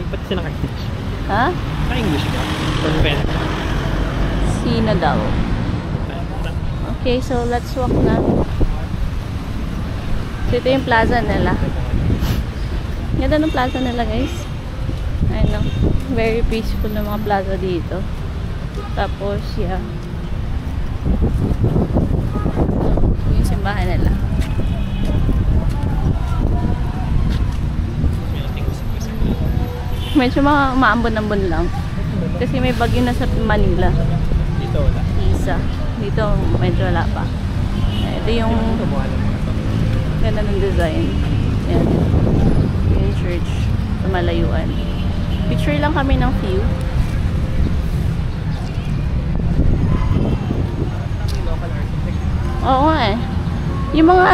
Ba't siya nakakita? Ha? Pa-English ka? Or pen? Sino daw? Okay, so let's walk na. So ito yung plaza nila. Ganda ng plaza nila, guys. Ayun, no? Very peaceful na mga plaza dito. Tapos, yeah. So, yung simbahan nila. Medyo maambon-ambon lang. Kasi may bagyo na sa Manila. Dito wala. Isa. Dito medyo wala pa. Ito yung ganda ng design. Yan. Yung church sa malayuan. Picture lang kami ng view. Local architect. Oo nga eh. Yung mga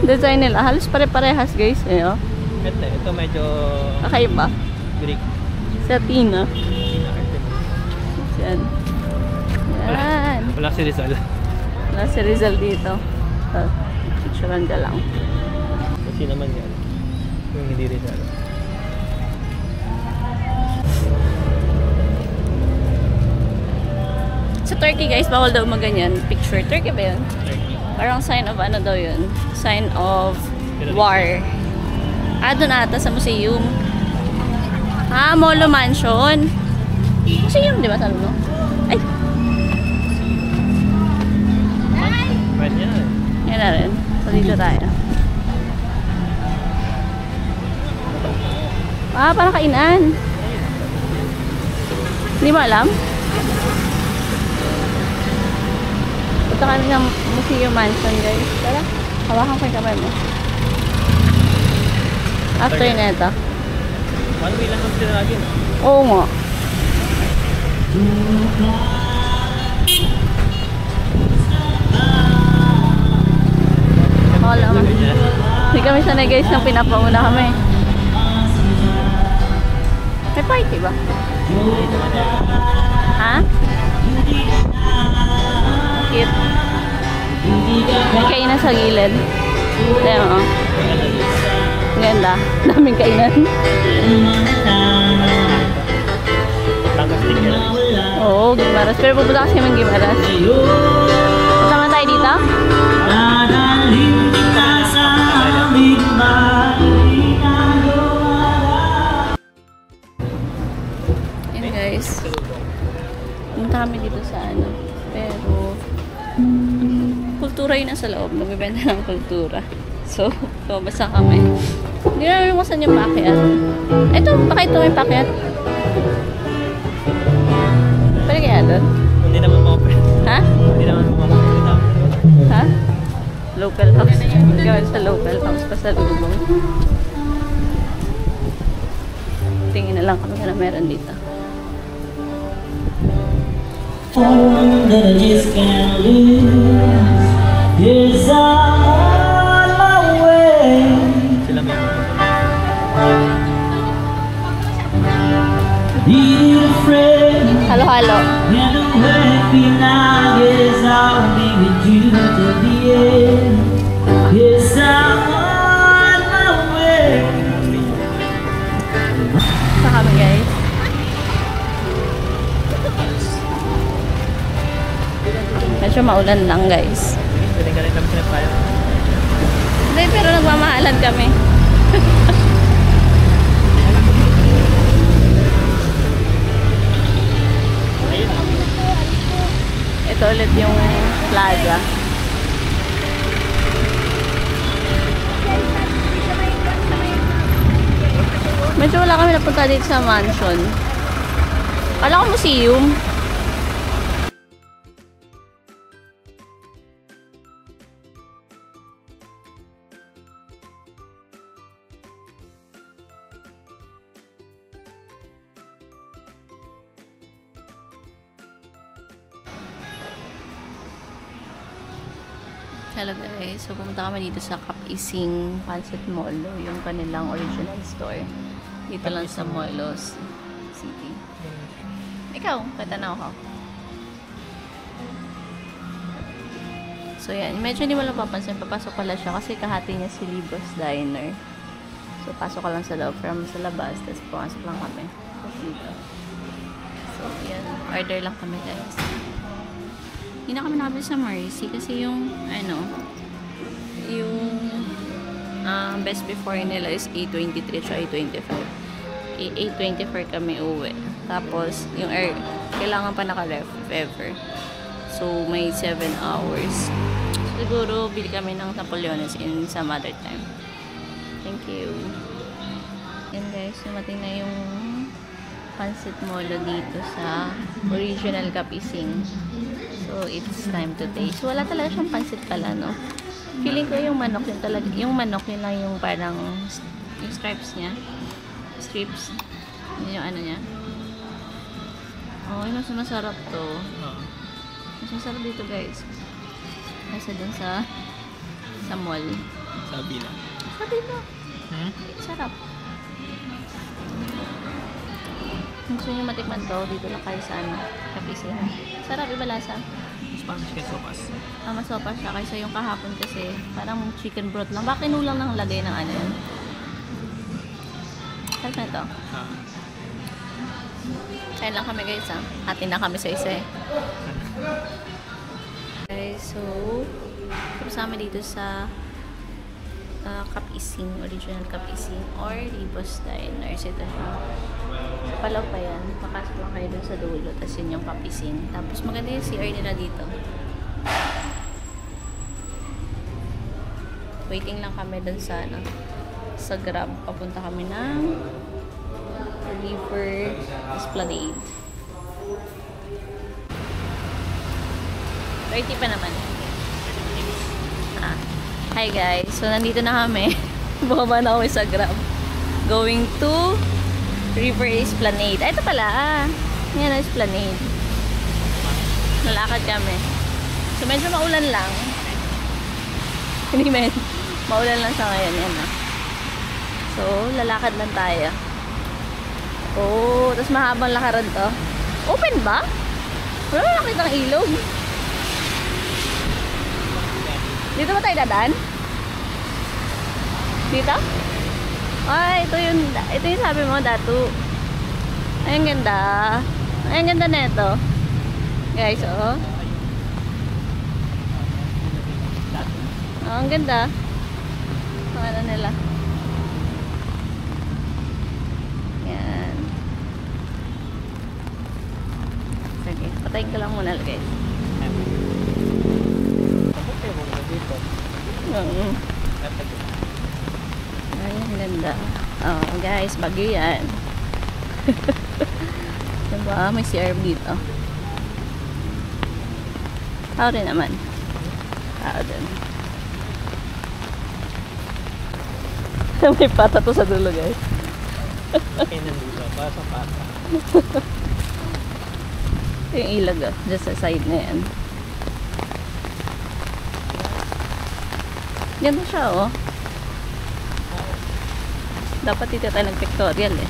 design nila, halos pare-parehas guys. Eh, oh. Ito medyo Kakaiba. Greek. Sa Tina. Architect. Yan. Yan. Wala si Rizal. Wala si Rizal dito. So, picturean ka lang. Kasi naman yan. Yung hindi Rizal. Sa Turkey guys, bawal daw maganyan. Picture. Turkey ba yun? Turkey. Parang sign of ano daw yun? Sign of war. Doon ata sa museum. Molo Mansion. Museum, di ba? Sabi mo? Ay! Pwede yan. Yan na rin. So, dito tayo. Parang kainan. Hindi mo alam? Punta kami ng Museum Mansion, guys. Tara, hawakan ko yung kamay mo. After na ito. One way lang kami sila lagi, no? Oo nga. Wala man. Hindi kami sanay guys nang pinapauna kami. May party ba? Ha? Cute. May kainan sa gilid. Ayan o. Ganda. Daming kainan. Tangas sticker. Oo, Gimaras. Pero pupunta kasi kami Gimaras. Punta nga tayo dito? Ayan guys. Punta kami dito sa ano. Pero kultura yun nasa loob. Nagbibenta ng kultura. So, basta kami. Hindi namin kung saan yung pakyat. Ito, baka ito may pakyat. Pwede kaya doon? Hindi naman mga pwede. Ha? Hindi naman mga pwede. Ha? Local house. Gawin sa local house pa sa lubong. Tingin na lang kami na meron dito. That I just can't lose. Yes, I'm on my way. Sila may Need a friend. Halo-halo. When I'm happy now, yes, I'll be with you to the end. Yes, I'm on my way. Sa kami guys. Medyo maulan lang guys. pwede ka rin kami sinapayo. Hindi, pero nagmamahalan kami. Ito ulit yung plaza. Medyo wala kami napunta dito sa mansion. Kala ko museum. Hello guys, so pumunta kami dito sa Kapising Pancit Molo, yung kanilang original store. Dito lang sa Moilos City. Ikaw, katanaw ko. So yan, medyo hindi mo lang papansin, papasok pala siya kasi kahati niya si Libros Diner. So pasok ka lang sa loob from sa labas, tapos pumasok lang kami. Dito. So, yan. Order lang kami, guys. Hindi na kami nakabili sa Mercy kasi yung, ano, yung best before nila is 8:23 at 8:25. 8:24 kami uwi. Tapos, yung kailangan pa naka-ref ever. So, may 7 hours. Siguro, bili kami ng Napoleones in some other time. Thank you. Yan guys, sumating na yung pancit molo dito sa original Kapising. So, it's time to taste. Wala talaga siyang pancit pala, no? Feeling ko yung manok yun talaga. Yung manok yun lang yung parang yung stripes niya. Strips. Yun yung ano niya. Oh, mas masarap to. Mas masarap dito guys. Kaysa dun sa mall. Sabi lang. Sabi mo. Sarap. Gusto nyo matikman to, dito lang kayo sa ano, Kapising. Sarap, iba lasa. Spanish kay sopas. Mas sopa siya kaysa yung kahapon kasi parang chicken broth lang. Bakit kinulang lang lagay ng ano yun? Sarap na ito. Kain lang kami guys ha. Hatin na kami sa isa eh. Okay, so kasama dito sa Kapising, original Kapising or Ribos Diner. Ito siya. Palaw pa yan. Papasok lang kayo dun sa dulo. Tapos yun yung Kapising. Tapos maganda yung CR nila dito. Waiting lang kami dun sa ano, sa Grab. Papunta kami ng River Esplanade. 30 pa naman. Hi guys. So nandito na kami. Bumaba na kami sa Grab. Going to River Esplanade. Ito pala. Yan ang Esplanade. Nalakad kami. So medyo maulan lang. Hindi men. Maulan lang sa ngayon. Yan na. So lalakad lang tayo. Oh, tapos mahabang lakaran to. Open ba? Wala na nakitang ilog. Dito ba tayo dadaan? Dito? Ay, ito yung sabi mo, Datu. Ay, ang ganda. Ay, ang ganda na ito. Guys, oh. Oh, ang ganda. Ang ano nila. Yan. Sige, patayin ko lang muna, guys. Ay, ang ganda. Oh, guys, bagyo yan. Diba? May CR dito. Tao rin naman. Tao din. May pata to sa dulo, guys. Ay, nandito. Para sa pata. Ito yung ilag, oh. Just sa side na yan. Ganda siya, oh. Dapat dito tayo nag-pictorial, eh.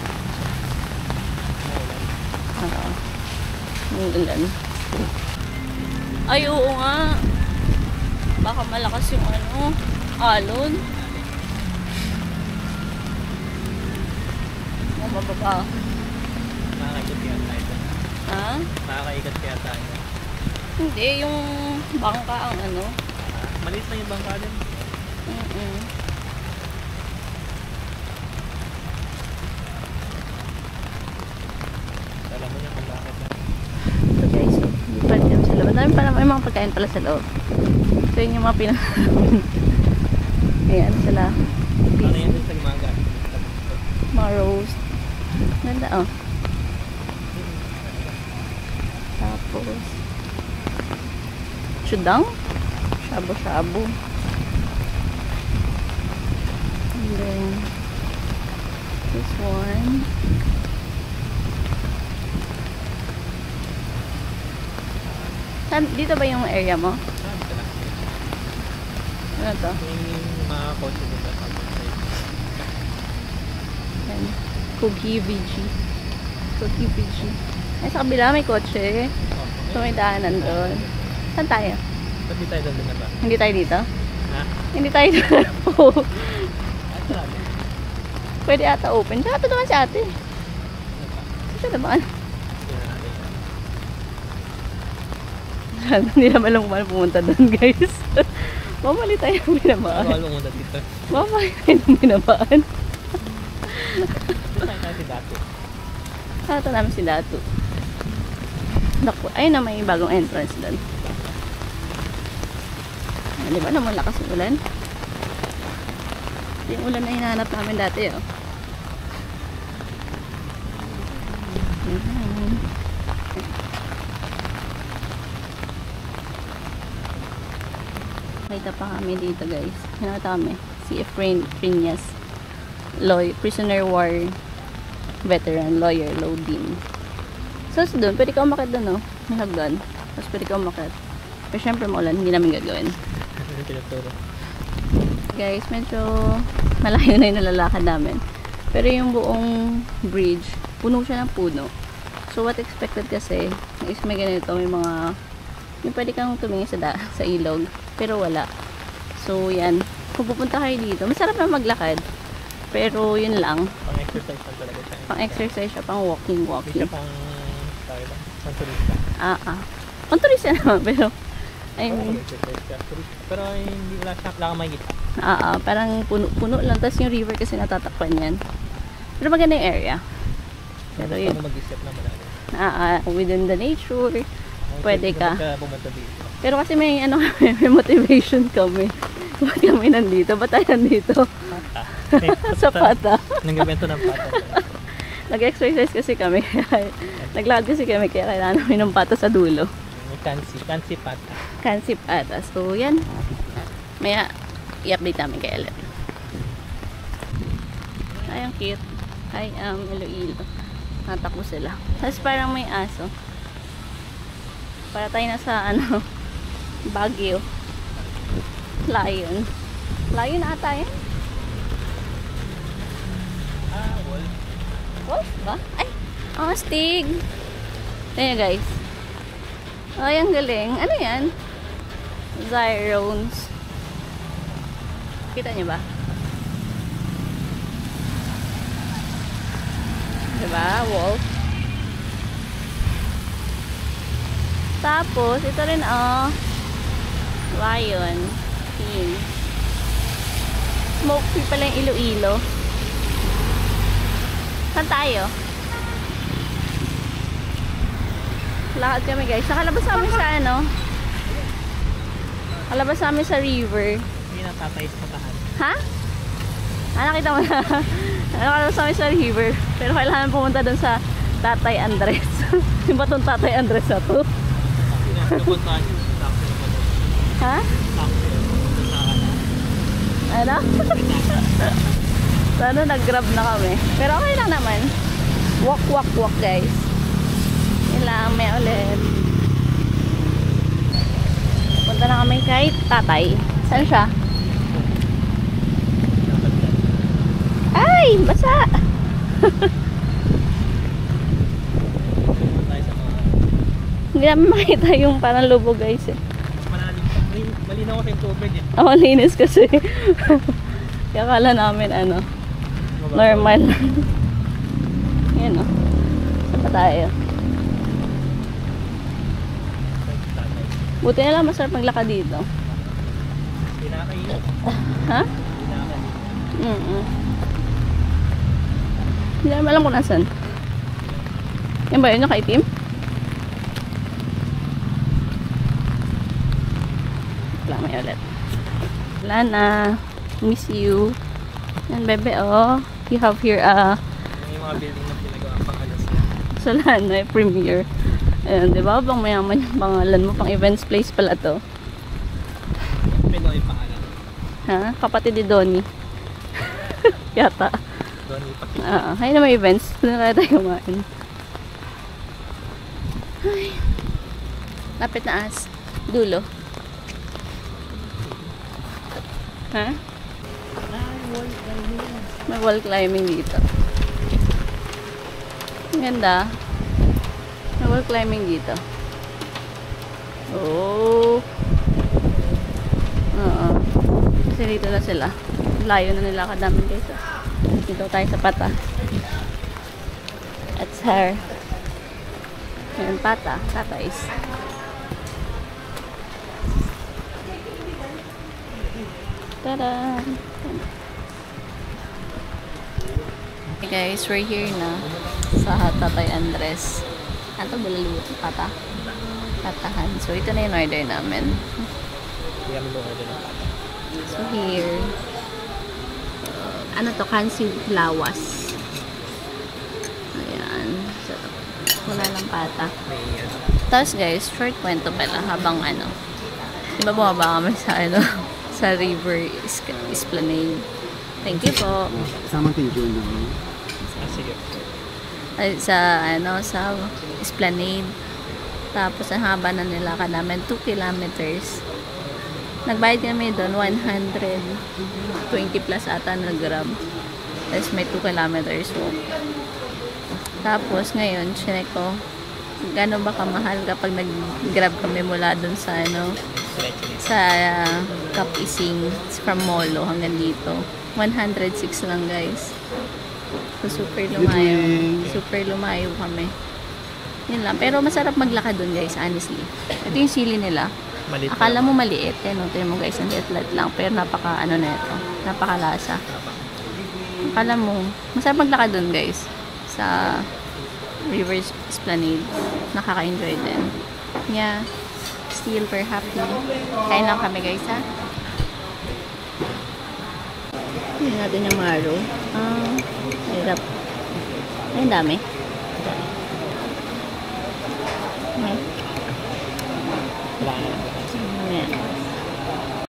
Oo. Ang ulan. Ay, oo nga. Baka malakas yung ano, alon. Mababa. Nakakaikot kaya tayo. Ha? Nakakaikot kaya tayo. Hindi, yung bangka ang ano. Maliit na yung bangka din. Alam mo niya kung bakit na. So guys, hindi pa rin sa loob. Dami pa naman, may mga pagkain pala sa loob. So yun yung mga ayan sila. Ano yan din sa umaga? Mga roast. Ganda, oh. Tapos chudang, shabu-shabu. And then this one. Dito ba yung area mo? Ano to? Yung mga kotse dito sa Yan. Cookie VG. Cookie VG. Ay, sa kabila may kotse. So may daanan doon. Saan tayo? Ba't di tayo doon na ba? Hindi tayo dito? Ha? Hindi tayo dito. Ay, Pwede ata open. Tsaka ito naman si ate. Ito naman. Hindi naman lang paano pumunta doon, guys. Mamali tayo ng binabaan. Bawal pumunta dito. Mamali tayo ng binabaan. Saan tayo si Dato? Ito namin si Dato. Naku, ayun na may bagong entrance doon. Di ba naman lakas ng ulan? Yung ulan na hinahanap namin dati, oh. Kita pa kami dito, guys. Hinata kami. Si Efrain Prinyas. Prisoner war veteran, lawyer, loading. So, doon, pwede ka umakit doon, no? May hagdan. Tapos pwede ka umakit. Pero syempre maulan, hindi namin gagawin. Guys, medyo malayo na yung nalalakad namin. Pero yung buong bridge, puno siya ng puno. So, what expected kasi, is may ganito, may mga, may pwede kang tumingin sa ilog. Pero wala. So, yan. Kung pupunta kayo dito, masarap na maglakad. Pero, yun lang. Pang-exercise lang talaga siya. Pang-exercise siya, pang-walking. Hindi siya pang-turista. Pang-turista naman, pero, I mean, pero hindi wala kang makikita. parang puno lang. Tapos yung river kasi natatakpan yan. Pero maganda yung area. Pero yun. Mag-isip na malaki. Within the nature, pwede ka. Pumunta dito. Pero kasi may may motivation kami. Ba't kami nandito? Ba't tayo nandito? Sa pata. Nag-evento ng pata. Nag-exercise kasi kami. Naglakad kasi kami kaya kailangan namin ng pata sa dulo. May kansi pata. Kansi pata. So yan. Maya i-update namin kay Ellen. Ay, ang cute. Ay, Iloilo. Natakbo sila. Tapos parang may aso. Para tayo na sa Baguio. Lion. Lion ata yan? Wolf. Wolf ba? Ay! Astig! Ayan guys. Ay, ang galing. Ano yan? Zyrones. Kita niyo ba? Diba? Wolf. Tapos, ito rin, lion. King. Smoke free pala yung Iloilo. Saan tayo? Lakad kami, guys. Nakalabas namin sa Nakalabas namin sa river. Hindi na tatayos patahan. Ha? Nakita mo na. Nakalabas namin sa river. Pero kailangan pumunta dun sa Tatay Andres. Yung ba itong Tatay Andres na to? Ha? Ano? Sana nag-grab na kami. Pero okay lang naman. Walk, guys. Yun lang, may ulit. Punta na kami kay Tatay. Saan siya? Ay! Basa! Hindi namin makita yung parang lubog, guys, eh. Malinaw kasi yung tubig, eh. Linis kasi. Kaya akala namin, normal. Yan, saan pa tayo? Buti na lang masarap maglakad dito. Pinakainit. Ha? Hindi naman alam kung nasan. Yan ba yun yung kaitim? Wala, may ulit. Wala na. Miss you. Yan, bebe, oh. You have here Yung mga building na pinagawa pang alas na. Solano, premiere. Ayan, di ba? Bang mayaman yung pangalan mo. Pang events place pala to. Pinoy pangalan. Ha? Kapatid ni Donnie. Yata. Donnie Paki. Hay na may events. Doon na tayo kumain. Ay. Lapit na as. Dulo. Ha? May wall climbing dito. Ang ganda. May wall climbing dito. Oh. Kasi dito na sila. Layo na nilakad namin, guys. Dito tayo sa pata. That's her. Ayan, pata. Tatays. Tada! Okay guys, we're here na sa Tatay Andres. Ano to? Bulaluto? Pata? Patahan. So, ito na yung order namin. Kami doon order ng pata. So, here. Ano to? Kansi lawas. Ayan. So, wala lang pata. May Tapos guys, short kwento pala habang ano. Diba bumaba kami sa ano? Sa River Esplanade. Thank you po. Kasama thank you na. sige. Ay, sa ano, sa Esplanade. Tapos ang haba na nilakad namin, 2 kilometers. Nagbayad kami doon, 120 plus ata na grab. Tapos may 2 kilometers walk. Tapos ngayon, chinek ko, gano'n ba kamahal kapag nag-grab kami mula doon sa ano, sa Kapising from Molo hanggang dito. 106 lang guys. So super lumayo. Super lumayo kami. Yun lang. Pero masarap maglakad doon guys, honestly. Ito yung sili nila. Maliit Akala mo maliit. Tignan mo guys, ang liit lang. Pero napaka ano na ito. Napakalasa. Akala mo, masarap maglakad doon guys. Sa River Esplanade. Nakaka-enjoy din. Yeah. Still very happy. Kain lang kami guys ha. Hindi natin yung maro. Hirap. Ay, ang dami. Wala na.